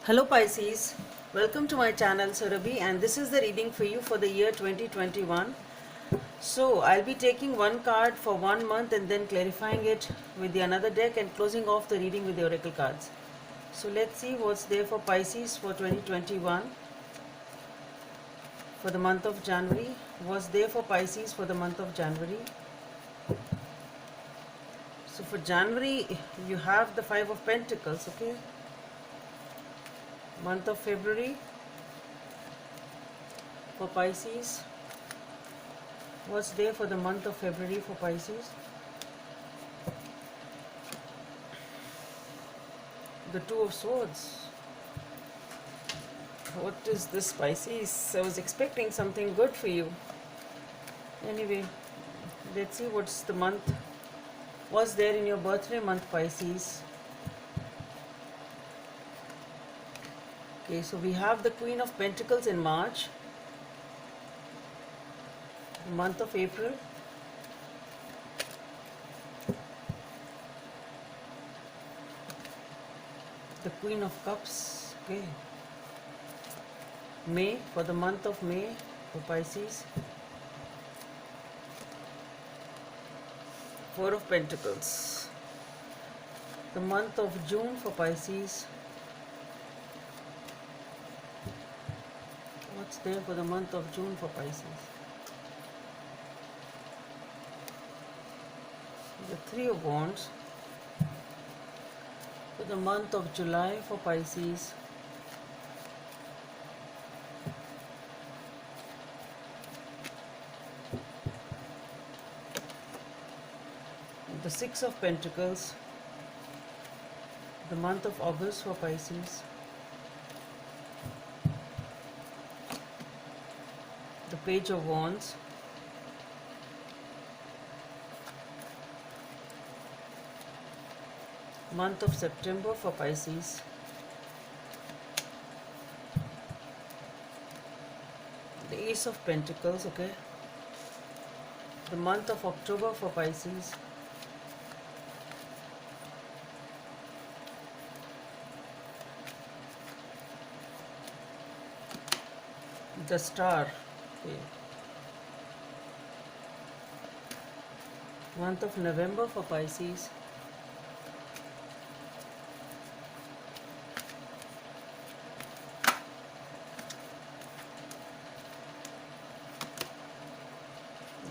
Hello Pisces, welcome to my channel Surabhi, and this is the reading for you for the year 2021. So I'll be taking one card for 1 month and then clarifying it with the another deck and closing off the reading with the oracle cards. So let's see what's there for Pisces for 2021 for the month of January. What's there for Pisces for the month of January? So for January you have the Five of Pentacles, okay? Month of February for Pisces. What's there for the month of February for Pisces? The Two of Swords. What is this, Pisces? I was expecting something good for you. Anyway, let's see what's the month. What's there in your birthday month, Pisces? Okay, so we have the Queen of Pentacles in March. The month of April. The Queen of Cups. Okay. May, for the month of May for Pisces. Four of Pentacles. The month of June for Pisces. What's there for the month of June for Pisces? The Three of Wands. For the month of July for Pisces. The Six of Pentacles. The month of August for Pisces. The Page of Wands. Month of September for Pisces. The Ace of Pentacles, okay. The month of October for Pisces. The Star, okay. Month of November for Pisces.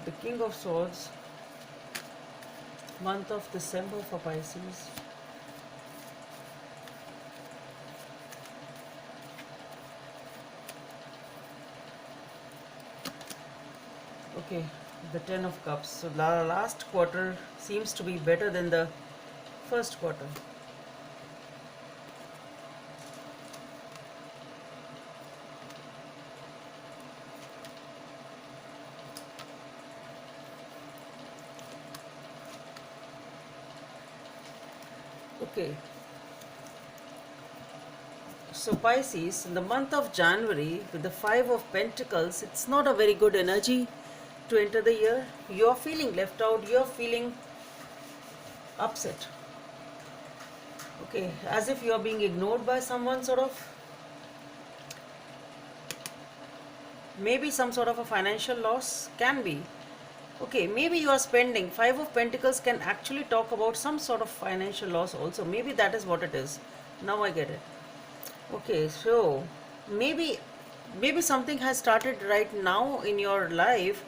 The King of Swords. Month of December for Pisces. Okay, the Ten of Cups. So the last quarter seems to be better than the first quarter. Okay. So Pisces, in the month of January, with the Five of Pentacles, it's not a very good energy to enter the year. You're feeling left out, you're feeling upset. Okay, as if you're being ignored by someone, sort of. Maybe some sort of a financial loss, can be. Okay, maybe you are spending. Five of Pentacles can actually talk about some sort of financial loss also. Maybe that is what it is. Now I get it. Okay, so maybe something has started right now in your life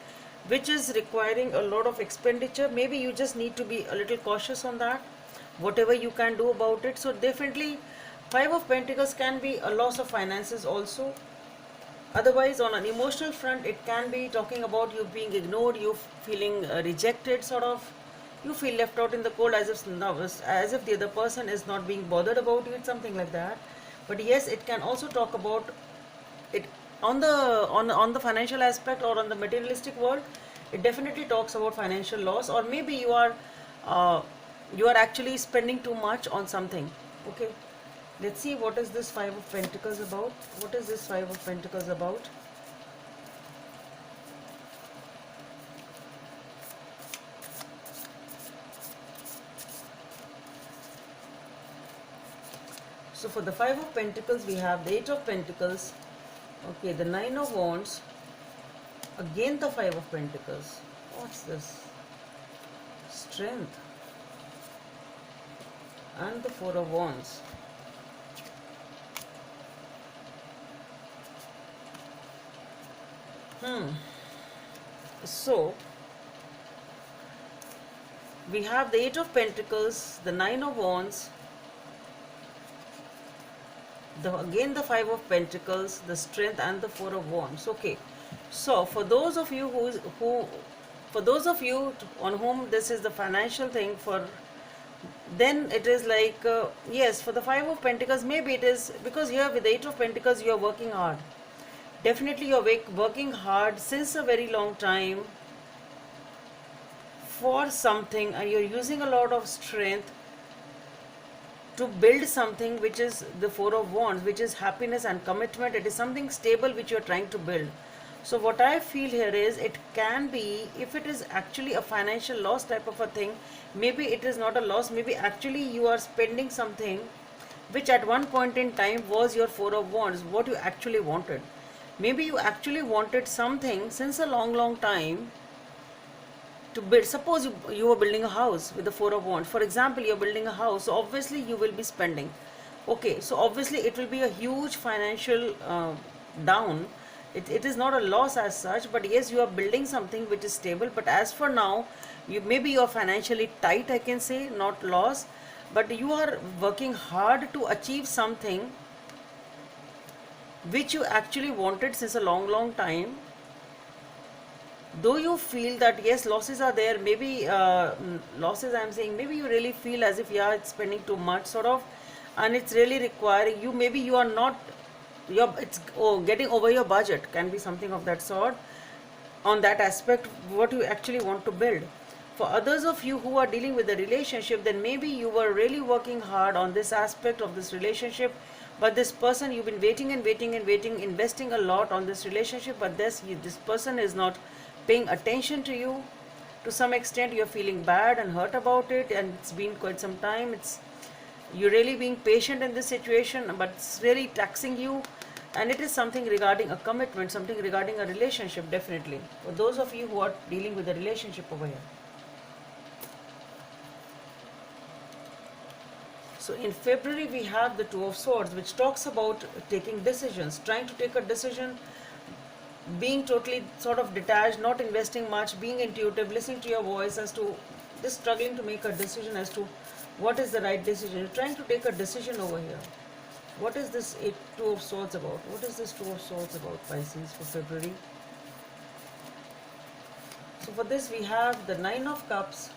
which is requiring a lot of expenditure. Maybe you just need to be a little cautious on that, whatever you can do about it. So definitely Five of Pentacles can be a loss of finances also. Otherwise, on an emotional front, it can be talking about you being ignored, you feeling rejected, sort of. You feel left out in the cold, as if the other person is not being bothered about you, something like that. But yes, it can also talk about it on the financial aspect or on the materialistic world. It definitely talks about financial loss, or maybe uh, you are actually spending too much on something. Okay. Let's see what is this Five of Pentacles about. What is this Five of Pentacles about? So for the Five of Pentacles, we have the Eight of Pentacles, okay, the Nine of Wands, again the Five of Pentacles. What's this? Strength, and the Four of Wands. So we have the Eight of Pentacles, the Nine of Wands, again the Five of Pentacles, the Strength, and the Four of Wands. Okay, so for those of you for those of you on whom this is the financial thing, for then it is like yes, for the Five of Pentacles, maybe it is because here with the Eight of Pentacles you are working hard. Definitely you are working hard since a very long time for something, and you're using a lot of strength to build something, which is the Four of Wands, which is happiness and commitment. It is something stable which you're trying to build. So what I feel here is, it can be, if it is actually a financial loss type of a thing, maybe it is not a loss, maybe actually you are spending something which at one point in time was your Four of Wands, what you actually wanted. Maybe you actually wanted something since a long time to build. Suppose you were building a house with the Four of Wands. For example, you're building a house, so obviously you will be spending. Okay, so obviously it will be a huge financial down. It is not a loss as such, but yes, you are building something which is stable. But as for now, maybe you are financially tight, I can say, not loss, but you are working hard to achieve something which you actually wanted since a long time. Though you feel that yes, losses are there, maybe losses, I'm saying, maybe you really feel as if yeah, it's spending too much sort of, and it's really requiring you, maybe you are not, it's getting over your budget, can be something of that sort on that aspect, what you actually want to build. For others of you who are dealing with a relationship, then maybe you were really working hard on this aspect of this relationship, but this person, you've been waiting, investing a lot on this relationship, but this person is not paying attention to you. To some extent you're feeling bad and hurt about it, and it's been quite some time. You're really being patient in this situation, but it's really taxing you, and it is something regarding a commitment, something regarding a relationship, definitely, for those of you who are dealing with a relationship over here. So in February we have the Two of Swords, which talks about taking decisions, trying to take a decision, being totally sort of detached, not investing much, being intuitive, listening to your voice, as to just struggling to make a decision as to what is the right decision. You're trying to take a decision over here. What is this Two of Swords about? What is this Two of Swords about, Pisces, for February? So for this we have the Nine of Cups,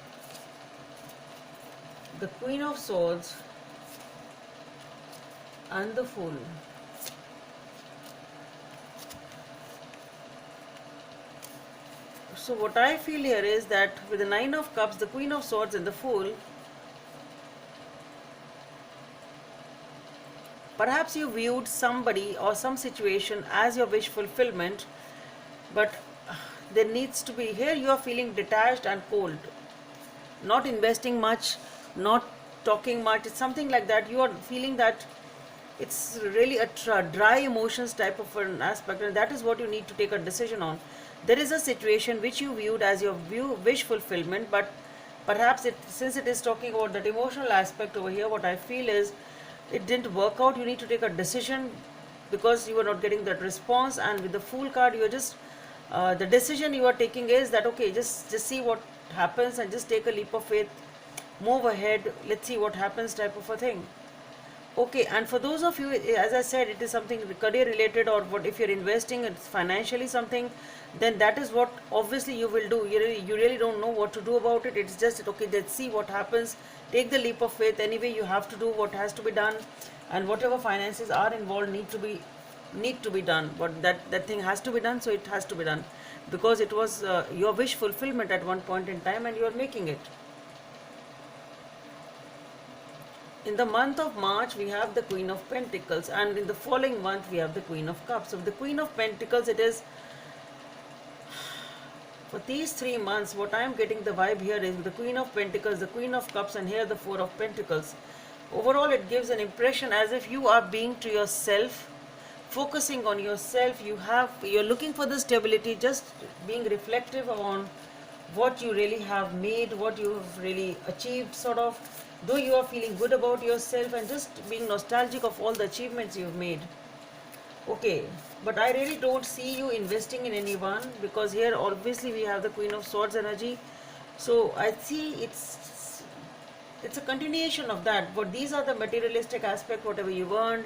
the Queen of Swords, and the Fool. So what I feel here is that with the Nine of Cups, the Queen of Swords, and the Fool, perhaps you viewed somebody or some situation as your wish fulfillment, but there needs to be, here you are feeling detached and cold, not investing much, not talking much. It's something like that. You are feeling that it's really a dry emotions type of an aspect, and that is what you need to take a decision on. There is a situation which you viewed as your wish fulfillment, but perhaps since it is talking about that emotional aspect over here, what I feel is it didn't work out. You need to take a decision because you are not getting that response. And with the Fool card, you are just the decision you are taking is that okay, just see what happens and just take a leap of faith, move ahead, let's see what happens type of a thing. Okay, and for those of you, as I said, it is something career related, or what if you're investing, it's financially something, then that is what obviously you will do. You really don't know what to do about it. It's just okay, let's see what happens, take the leap of faith. Anyway, you have to do what has to be done, and whatever finances are involved need to be done. But that thing has to be done, so it has to be done because it was your wish fulfillment at one point in time, and you are making it. In the month of March, we have the Queen of Pentacles, and in the following month, we have the Queen of Cups. So, the Queen of Pentacles, it is for these 3 months. What I am getting the vibe here is the Queen of Pentacles, the Queen of Cups, and here the Four of Pentacles. overall it gives an impression as if you are being to yourself, focusing on yourself. You're looking for the stability, just being reflective on what you really have made, what you've really achieved, sort of, though you are feeling good about yourself and just being nostalgic of all the achievements you've made. Okay, but I really don't see you investing in anyone, because here obviously we have the Queen of Swords energy. So I see it's a continuation of that. But these are the materialistic aspect, whatever you've earned.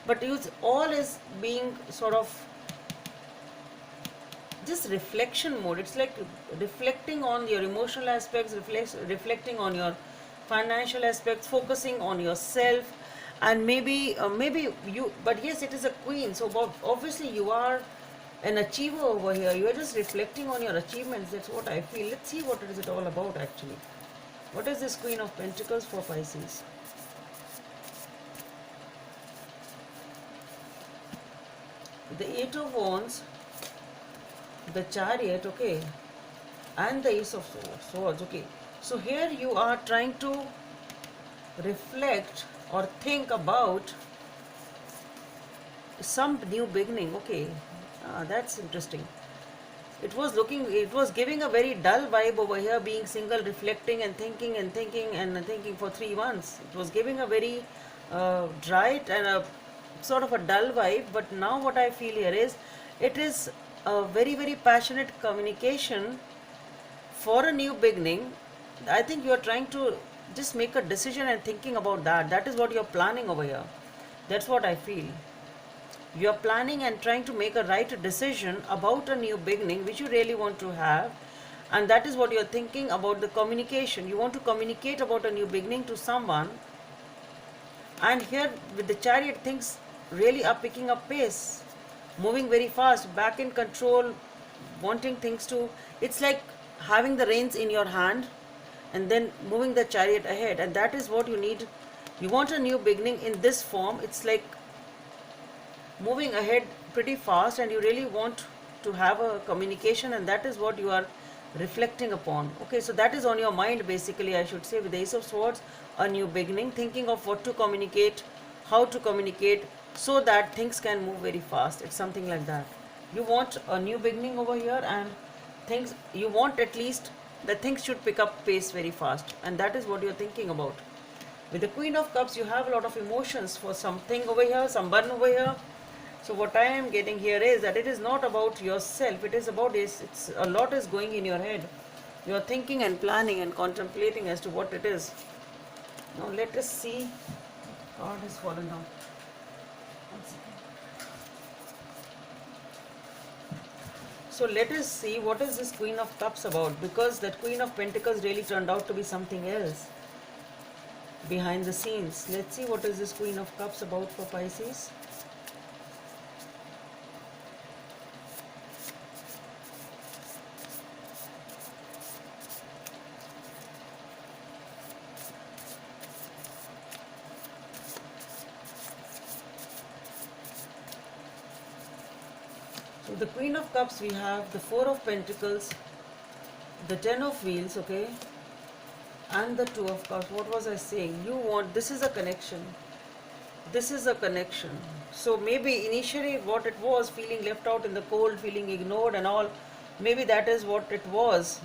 But all is being sort of just reflection mode. It's like reflecting on your emotional aspects, reflecting on your financial aspects, focusing on yourself, and maybe you. But yes, it is a queen. So obviously you are an achiever over here. You are just reflecting on your achievements. That's what I feel. Let's see what is it all about actually. What is this Queen of Pentacles for Pisces? The Eight of Wands, the Chariot, okay, and the Ace of Swords, okay. So here you are trying to reflect or think about some new beginning, okay. That's interesting. It was giving a very dull vibe over here, being single, reflecting and thinking and thinking and thinking for 3 months. It was giving a very dry and a sort of a dull vibe. But now what I feel here is, it is a very, very passionate communication for a new beginning. I think you are trying to just make a decision and thinking about that. That is what you're planning over here. That's what I feel. You are planning and trying to make a right decision about a new beginning which you really want to have, and that is what you are thinking about, the communication. You want to communicate about a new beginning to someone, and here with the Chariot, things really are picking up pace, moving very fast, back in control, wanting things to, it's like having the reins in your hand and then moving the Chariot ahead, and that is what you need. You want a new beginning in this form. It's like moving ahead pretty fast, and you really want to have a communication, and that is what you are reflecting upon. Okay, so that is on your mind basically, I should say, with the Ace of Swords, a new beginning, thinking of what to communicate, how to communicate, so that things can move very fast. It's something like that. You want a new beginning over here, and things, you want at least that things should pick up pace very fast, and that is what you're thinking about. With the Queen of Cups, you have a lot of emotions for something over here, someone over here. So what I am getting here is that it is not about yourself. It is about it's a lot is going in your head. You are thinking and planning and contemplating as to what it is. Now let us see. God has fallen down. One second. So let us see what is this Queen of Cups about, because that Queen of Pentacles really turned out to be something else behind the scenes. Let's see what is this Queen of Cups about for Pisces. So the Queen of Cups, we have the Four of Pentacles, the Ten of Wheels, okay, and the Two of Cups. What was I saying? You want, this is a connection. This is a connection. So maybe initially what it was, feeling left out in the cold, feeling ignored and all, maybe that is what it was.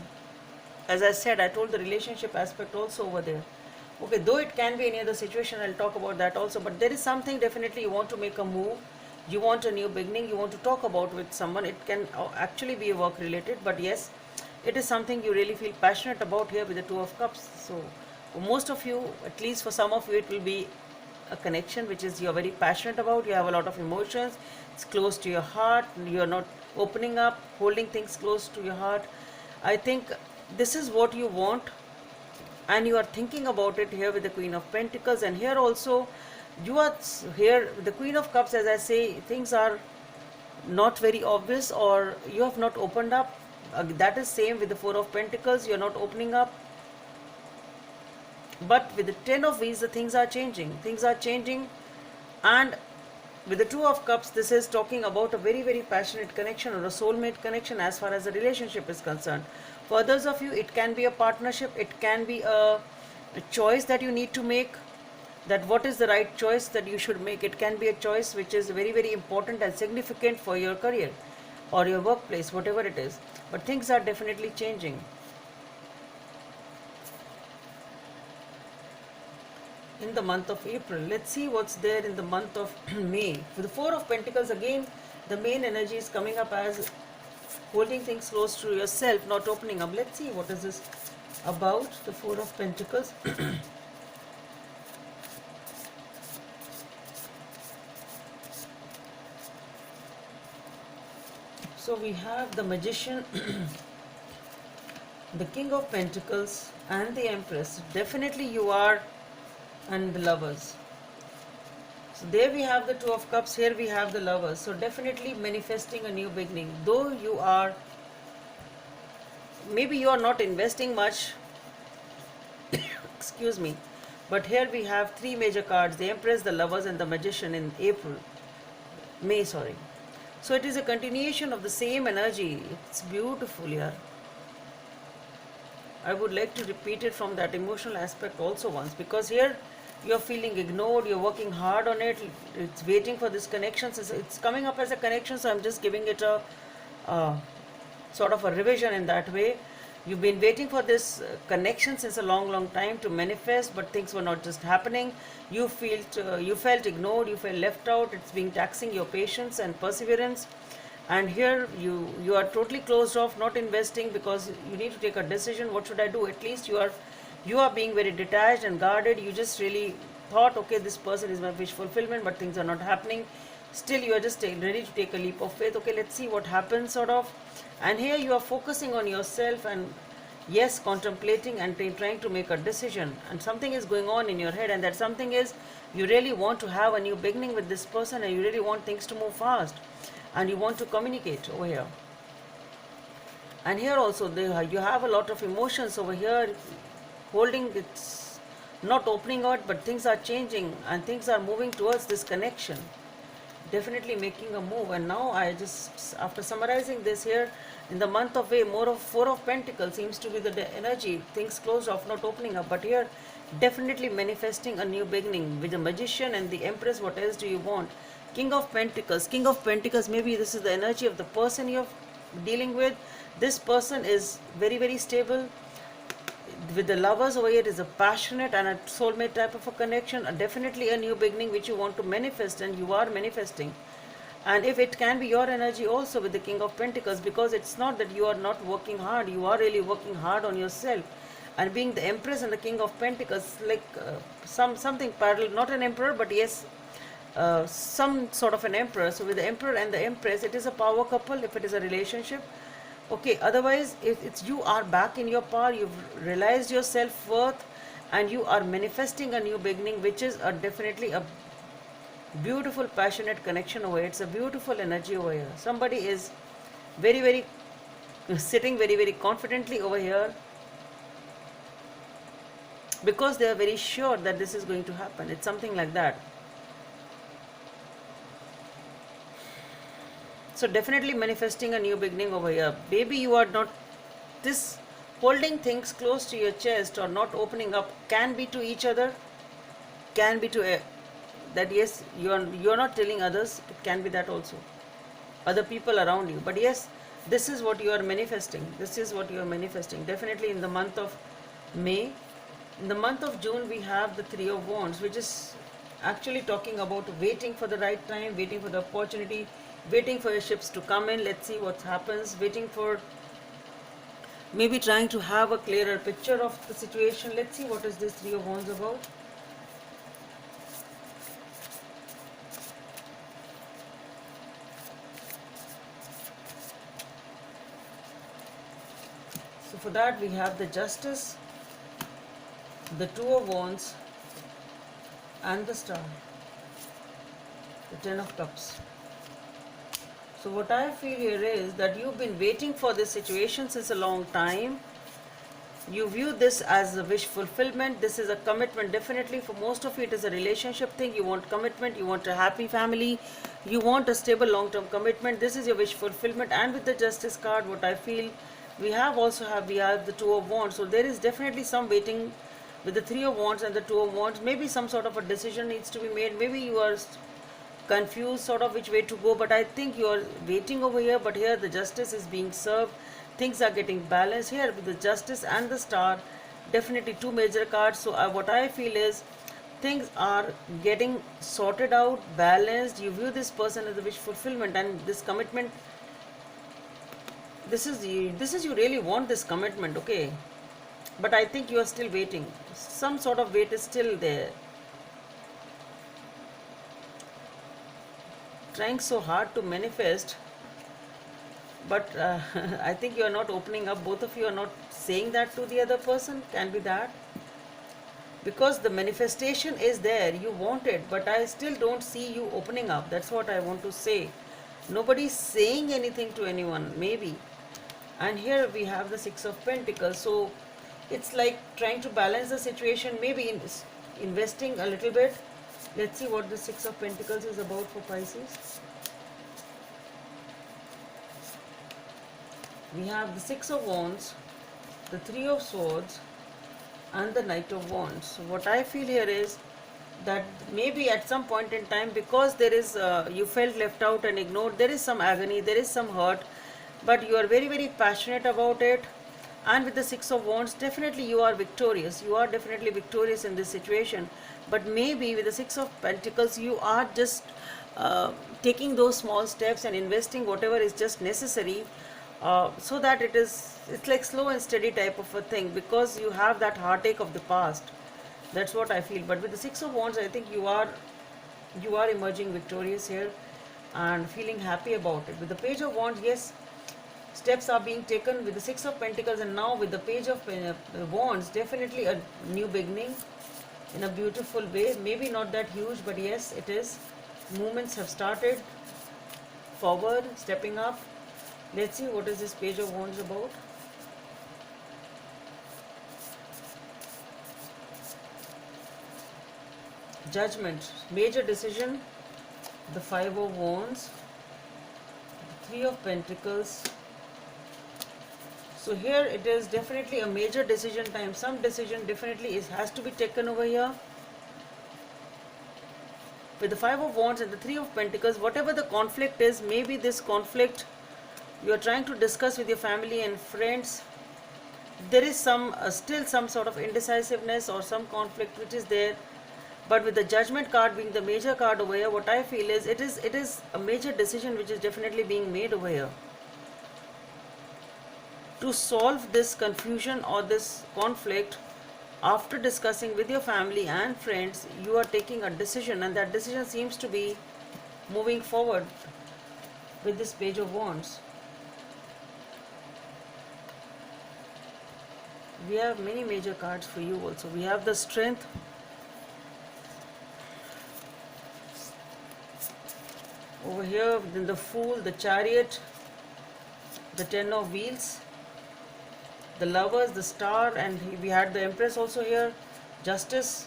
As I said, I told the relationship aspect also over there. Okay, though it can be any other situation, I'll talk about that also. But there is something definitely you want to make a move. You want a new beginning. You want to talk about with someone. It can actually be work related, but yes, it is something you really feel passionate about here with the Two of Cups. So for most of you, at least for some of you, it will be a connection which is you're very passionate about. You have a lot of emotions. It's close to your heart. You're not opening up, holding things close to your heart. I think this is what you want, and you are thinking about it here with the Queen of Pentacles. And here also you are here with the Queen of Cups. As I say, things are not very obvious, or you have not opened up. That is same with the Four of Pentacles. You're not opening up. But with the Ten of Wheels, the things are changing. Things are changing. And with the Two of Cups, this is talking about a very, very passionate connection, or a soulmate connection as far as the relationship is concerned. For others of you, it can be a partnership. It can be a choice that you need to make. that what is the right choice that you should make. It can be a choice which is very, very important and significant for your career or your workplace, whatever it is. But things are definitely changing. In the month of April, let's see what's there in the month of May. For the Four of Pentacles, again, the main energy is coming up as holding things close to yourself, not opening up. Let's see what is this about, the Four of Pentacles. So we have the Magician, the King of Pentacles, and the Empress. Definitely you are, and the Lovers. So there we have the Two of Cups, here we have the Lovers. So definitely manifesting a new beginning. Though you are, maybe you are not investing much, excuse me, but here we have three major cards, the Empress, the Lovers, and the Magician in May, sorry. So it is a continuation of the same energy. It's beautiful here. I would like to repeat it from that emotional aspect also once, because here you're feeling ignored, you're working hard on it, it's waiting for this connection. It's coming up as a connection, so I'm just giving it a sort of a revision in that way. You've been waiting for this connection since a long, long time to manifest, but things were not just happening. You felt ignored, you felt left out. It's being taxing your patience and perseverance. And here you are totally closed off, not investing, because you need to take a decision. What should I do? At least you are being very detached and guarded. You just really thought, okay, this person is my wish fulfillment, but things are not happening. Still, you are just ready to take a leap of faith. Okay, let's see what happens, sort of. And here you are focusing on yourself and, yes, contemplating and trying to make a decision. And something is going on in your head, and that something is you really want to have a new beginning with this person, and you really want things to move fast, and you want to communicate over here. And here also you have a lot of emotions over here, holding, it's not opening out, but things are changing and things are moving towards this connection, definitely making a move. And now I just, after summarizing this here, in the month of May, more of Four of Pentacles seems to be the energy, things closed off, not opening up, but here definitely manifesting a new beginning with the Magician and the Empress. What else do you want? King of Pentacles, maybe this is the energy of the person you're dealing with. This person is very, very stable. With the Lovers over here, it is a passionate and a soulmate type of a connection, definitely a new beginning which you want to manifest, and you are manifesting. And if it can be your energy also with the King of Pentacles, because it's not that you are not working hard, you are really working hard on yourself. And being the Empress and the King of Pentacles, like something parallel, not an emperor, but yes, some sort of an emperor. So with the Emperor and the Empress, it is a power couple if it is a relationship. Okay, otherwise, if it's you are back in your power, you've realized your self-worth, and you are manifesting a new beginning, which is definitely a beautiful, passionate connection over here. It's a beautiful energy over here. Somebody is very, very sitting very, very confidently over here, because they are very sure that this is going to happen. It's something like that. So definitely manifesting a new beginning over here. Maybe you are not, this holding things close to your chest or not opening up can be to each other, can be to that, yes, you are not telling others. It can be that also, other people around you. But yes, this is what you are manifesting. This is what you are manifesting. Definitely in the month of May. In the month of June, we have the Three of Wands, which is actually talking about waiting for the right time, waiting for the opportunity, waiting for your ships to come in. Let's see what happens. Waiting for, maybe trying to have a clearer picture of the situation. Let's see what is this Three of Wands about. So for that we have the Justice, the Two of Wands, and the Star, the Ten of Cups. So what I feel here is that you've been waiting for this situation since a long time. You view this as a wish fulfillment. This is a commitment. Definitely for most of you, it is a relationship thing. You want commitment. You want a happy family. You want a stable long-term commitment. This is your wish fulfillment. And with the Justice card, what I feel, we have the Two of Wands. So there is definitely some waiting with the Three of Wands and the Two of Wands, maybe some sort of a decision needs to be made. Maybe you are confused sort of which way to go, but I think you are waiting over here. But here the justice is being served, things are getting balanced here with the justice and the star, definitely two major cards. So what I feel is things are getting sorted out, balanced. You view this person as a wish fulfillment, and this commitment, this is you really want this commitment, okay? But I think you are still waiting, some sort of wait is still there, trying so hard to manifest. But I think you are not opening up, both of you are not saying that to the other person. Can be that, because the manifestation is there, you want it, but I still don't see you opening up. That's what I want to say. Nobody's saying anything to anyone, maybe. And here we have the Six of Pentacles, so it's like trying to balance the situation, maybe investing a little bit. Let's see what the Six of Pentacles is about for Pisces. We have the Six of Wands, the Three of Swords, and the Knight of Wands. So what I feel here is that maybe at some point in time, because there is you felt left out and ignored, there is some agony, there is some hurt, but you are very, very passionate about it. And with the Six of Wands, definitely you are victorious. You are definitely victorious in this situation. But maybe with the Six of Pentacles, you are just taking those small steps and investing whatever is just necessary, so that it's like slow and steady type of a thing, because you have that heartache of the past. That's what I feel. But with the Six of Wands, I think you are emerging victorious here and feeling happy about it. With the Page of Wands, yes, steps are being taken with the Six of Pentacles, and now with the Page of Wands, definitely a new beginning in a beautiful way. Maybe not that huge, but yes, it is. Movements have started forward, stepping up. Let's see what is this Page of Wands about. Judgment, major decision, the Five of Wands, the Three of Pentacles. So here it is definitely a major decision time. Some decision definitely has to be taken over here. With the Five of Wands and the Three of Pentacles, whatever the conflict is, maybe this conflict you are trying to discuss with your family and friends. There is some still some sort of indecisiveness or some conflict which is there. But with the Judgment card being the major card over here, what I feel is it is a major decision which is definitely being made over here. To solve this confusion or this conflict, after discussing with your family and friends, you are taking a decision, and that decision seems to be moving forward with this Page of Wands. We have many major cards for you also. We have the Strength, over here, then the Fool, the Chariot, the Ten of Wheels, the Lovers, the Star, and we had the Empress also here, Justice.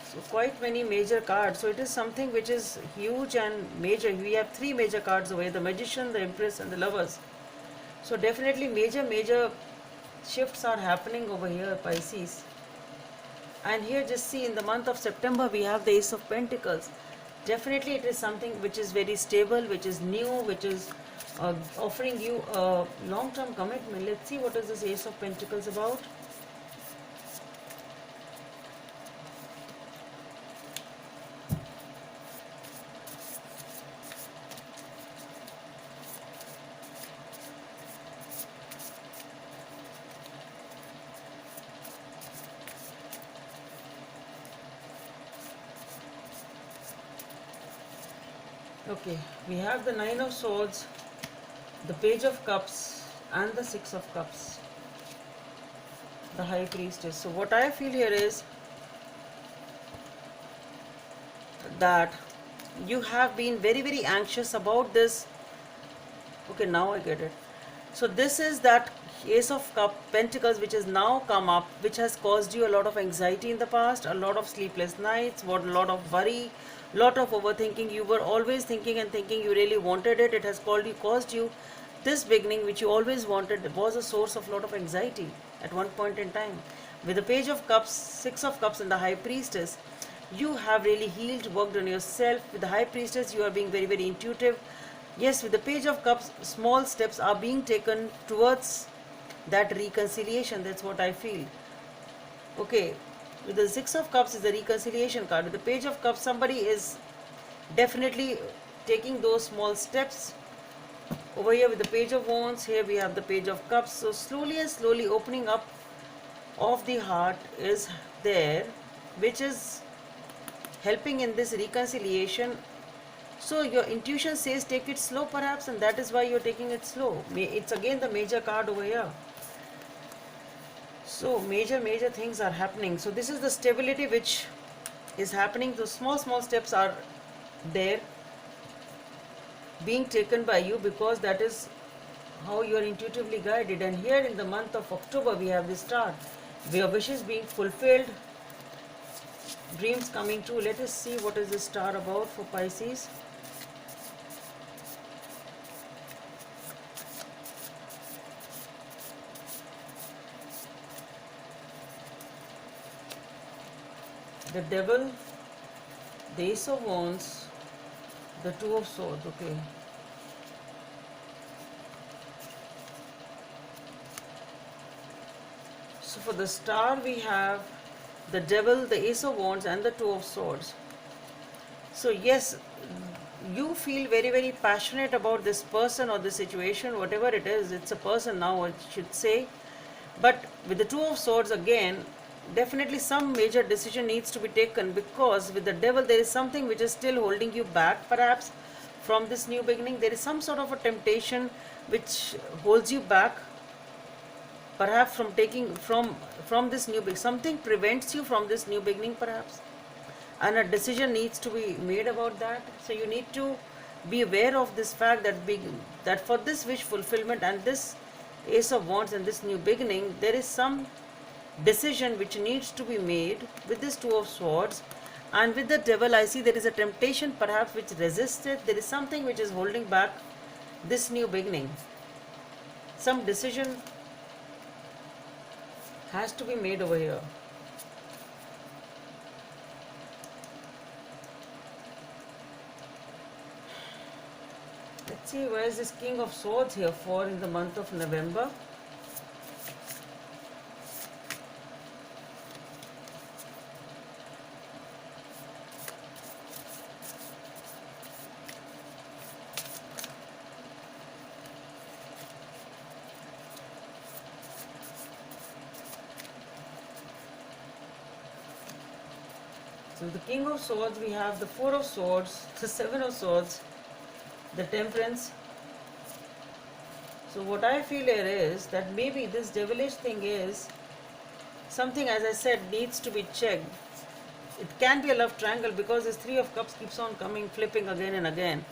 So quite many major cards. So it is something which is huge and major. We have three major cards over here, the Magician, the Empress, and the Lovers. So definitely major shifts are happening over here, Pisces. And here just see, in the month of September we have the Ace of Pentacles. Definitely it is something which is very stable, which is new, which is offering you a long-term commitment. Let's see what is this Ace of Pentacles about. Okay, we have the Nine of Swords, the Page of Cups, and the Six of Cups, the High Priestess. So what I feel here is that you have been very, very anxious about this. Okay, now I get it. So this is that Ace of Pentacles which has now come up, which has caused you a lot of anxiety in the past, a lot of sleepless nights, a lot of worry, lot of overthinking. You were always thinking and thinking, you really wanted it. It has caused you this beginning which you always wanted. Was a source of lot of anxiety at one point in time. With the Page of Cups, Six of Cups, and the High Priestess, you have really healed, worked on yourself. With the High Priestess, you are being very, very intuitive. Yes, with the Page of Cups, small steps are being taken towards that reconciliation. That's what I feel. Okay, with the Six of Cups is the reconciliation card. With the Page of Cups, somebody is definitely taking those small steps. Over here with the Page of Wands, here we have the Page of Cups. So slowly and slowly opening up of the heart is there, which is helping in this reconciliation. So your intuition says take it slow perhaps, and that is why you're taking it slow. It's again the major card over here. So major things are happening. So this is the stability which is happening. The small steps are there being taken by you, because that is how you are intuitively guided. And here in the month of October we have this star, your wishes being fulfilled, dreams coming true. Let us see what is this star about for Pisces. The Devil, the Ace of Wands, the Two of Swords. Okay. So for the star we have the Devil, the Ace of Wands, and the Two of Swords. So yes, you feel very, very passionate about this person or the situation, whatever it is. It's a person now, I should say. But with the Two of Swords again, definitely some major decision needs to be taken, because with the Devil there is something which is still holding you back perhaps from this new beginning. There is some sort of a temptation which holds you back perhaps from taking from this new beginning. Something prevents you from this new beginning perhaps, and a decision needs to be made about that. So you need to be aware of this fact that for this wish fulfillment and this Ace of Wands and this new beginning, there is some decision which needs to be made with this Two of Swords. And with the Devil, I see there is a temptation perhaps which resists it. There is something which is holding back this new beginning. Some decision has to be made over here. Let's see, where is this King of Swords here for in the month of November? So the King of Swords, we have the Four of Swords, the Seven of Swords, the Temperance. So what I feel here is that maybe this devilish thing is something, as I said, needs to be checked. It can be a love triangle, because this Three of Cups keeps on coming, flipping again and again.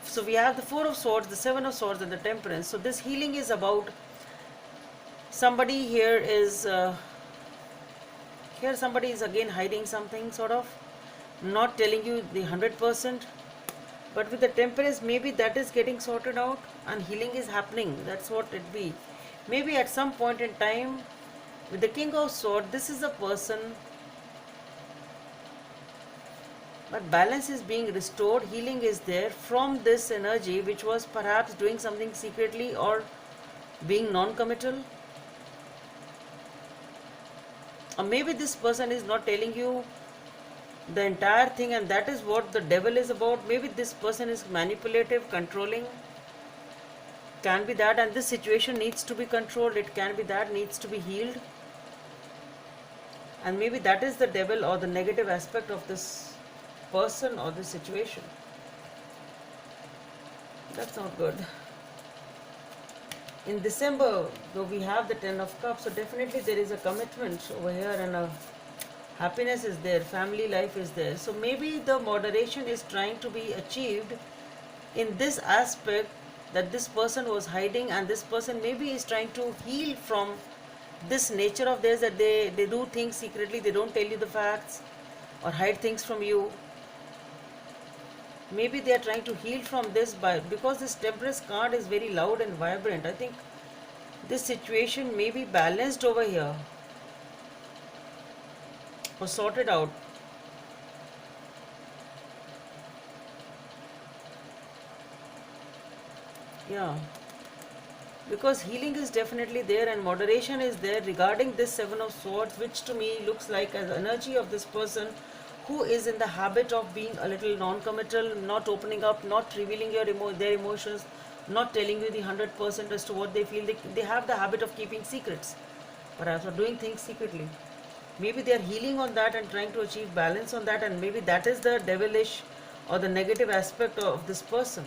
So we have the Four of Swords, the Seven of Swords, and the Temperance. So this healing is about somebody here is here somebody is again hiding something, sort of not telling you the 100%. But with the Temperance, maybe that is getting sorted out and healing is happening. That's what it be. Maybe at some point in time, with the King of Swords, this is a person, but balance is being restored, healing is there from this energy which was perhaps doing something secretly or being non-committal. Or maybe this person is not telling you the entire thing, and that is what the Devil is about. Maybe this person is manipulative, controlling. Can be that, and this situation needs to be controlled. It can be that needs to be healed. And maybe that is the Devil or the negative aspect of this person or this situation. That's not good. In December, though, we have the Ten of Cups, so definitely there is a commitment over here, and a happiness is there, family life is there. So maybe the moderation is trying to be achieved in this aspect, that this person was hiding, and this person maybe is trying to heal from this nature of theirs, that they do things secretly, they don't tell you the facts or hide things from you. Maybe they are trying to heal from this because this Temperance card is very loud and vibrant. I think this situation may be balanced over here. or sort it out. Yeah, because healing is definitely there and moderation is there regarding this seven of swords, which to me looks like as energy of this person who is in the habit of being a little non-committal, not opening up, not revealing their emotions, not telling you the 100% as to what they feel. They have the habit of keeping secrets, perhaps, or doing things secretly. Maybe they are healing on that and trying to achieve balance on that, and maybe that is the devilish or the negative aspect of this person.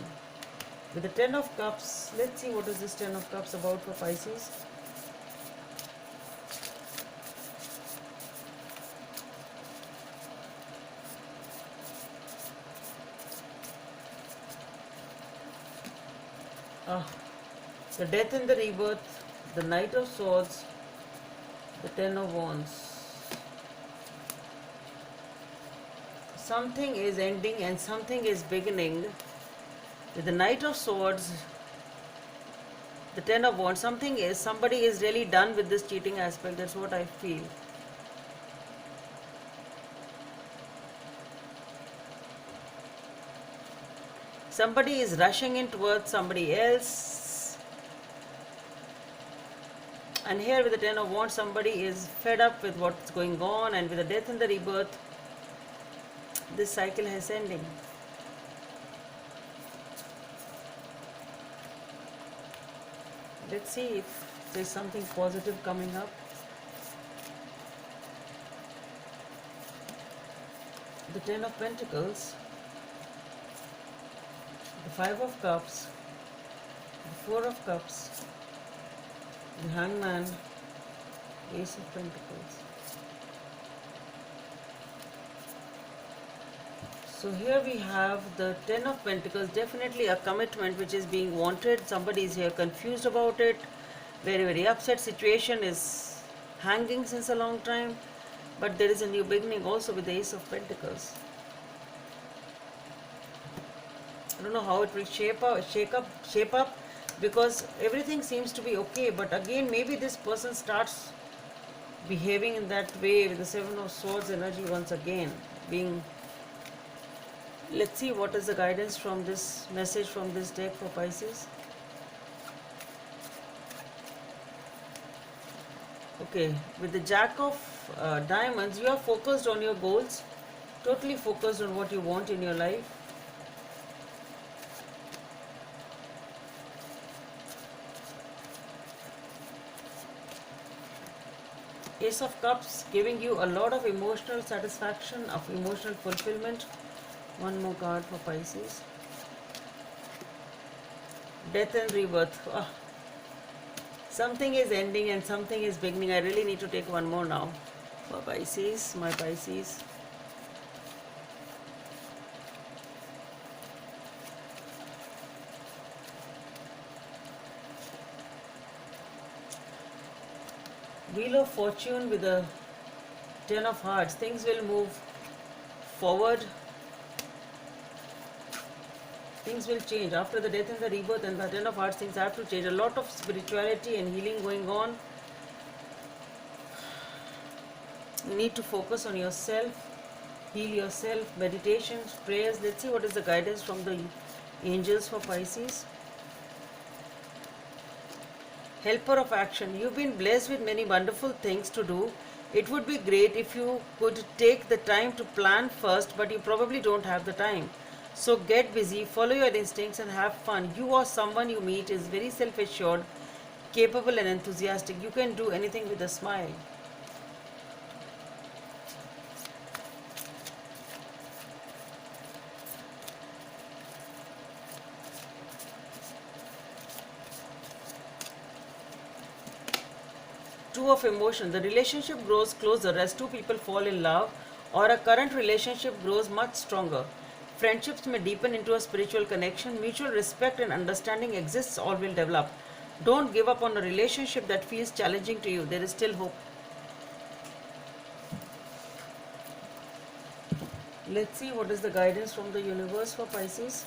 With the Ten of Cups, let's see what is this Ten of Cups about for Pisces. Ah, the Death and the Rebirth, the Knight of Swords, the Ten of Wands. Something is ending and something is beginning. With the Knight of Swords, the Ten of Wands, somebody is really done with this cheating aspect. That's what I feel. Somebody is rushing in towards somebody else. And here with the Ten of Wands, somebody is fed up with what's going on, and with the Death and the Rebirth, this cycle has ending. Let's see if there's something positive coming up. The Ten of Pentacles, the Five of Cups, the Four of Cups, the Hangman, Ace of Pentacles. So here we have the Ten of Pentacles, definitely a commitment which is being wanted. Somebody is here confused about it, very, very upset. Situation is hanging since a long time, but there is a new beginning also with the Ace of Pentacles. I don't know how it will shape up, because everything seems to be okay, but again maybe this person starts behaving in that way with the Seven of Swords energy once again being. Let's see what is the guidance from this message from this deck for Pisces. Okay, with the Jack of Diamonds, you are focused on your goals, totally focused on what you want in your life. Ace of Cups giving you a lot of emotional satisfaction, of emotional fulfillment. One more card for Pisces. Death and Rebirth. Ah, something is ending and something is beginning. I really need to take one more now for Pisces, my Pisces. Wheel of Fortune with the Ten of Hearts. Things will move forward. Things will change. After the Death and the Rebirth and the Ten of Hearts, things have to change. A lot of spirituality and healing going on. You need to focus on yourself, heal yourself, meditations, prayers. Let's see what is the guidance from the angels for Pisces. Helper of action. You've been blessed with many wonderful things to do. It would be great if you could take the time to plan first, but you probably don't have the time. So get busy, follow your instincts and have fun. You or someone you meet is very self-assured, capable and enthusiastic. You can do anything with a smile. Two of emotion. The relationship grows closer as two people fall in love, or a current relationship grows much stronger. Friendships may deepen into a spiritual connection. Mutual respect and understanding exists or will develop. Don't give up on a relationship that feels challenging to you. There is still hope. Let's see what is the guidance from the universe for Pisces.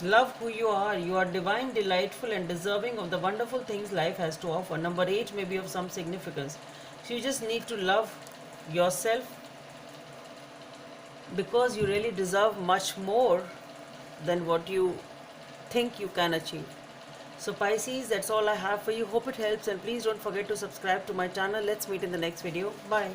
Love who you are. You are divine, delightful, and deserving of the wonderful things life has to offer. Number 8 may be of some significance. So you just need to love yourself because you really deserve much more than what you think you can achieve. So Pisces, that's all I have for you. Hope it helps, and please don't forget to subscribe to my channel. Let's meet in the next video. Bye.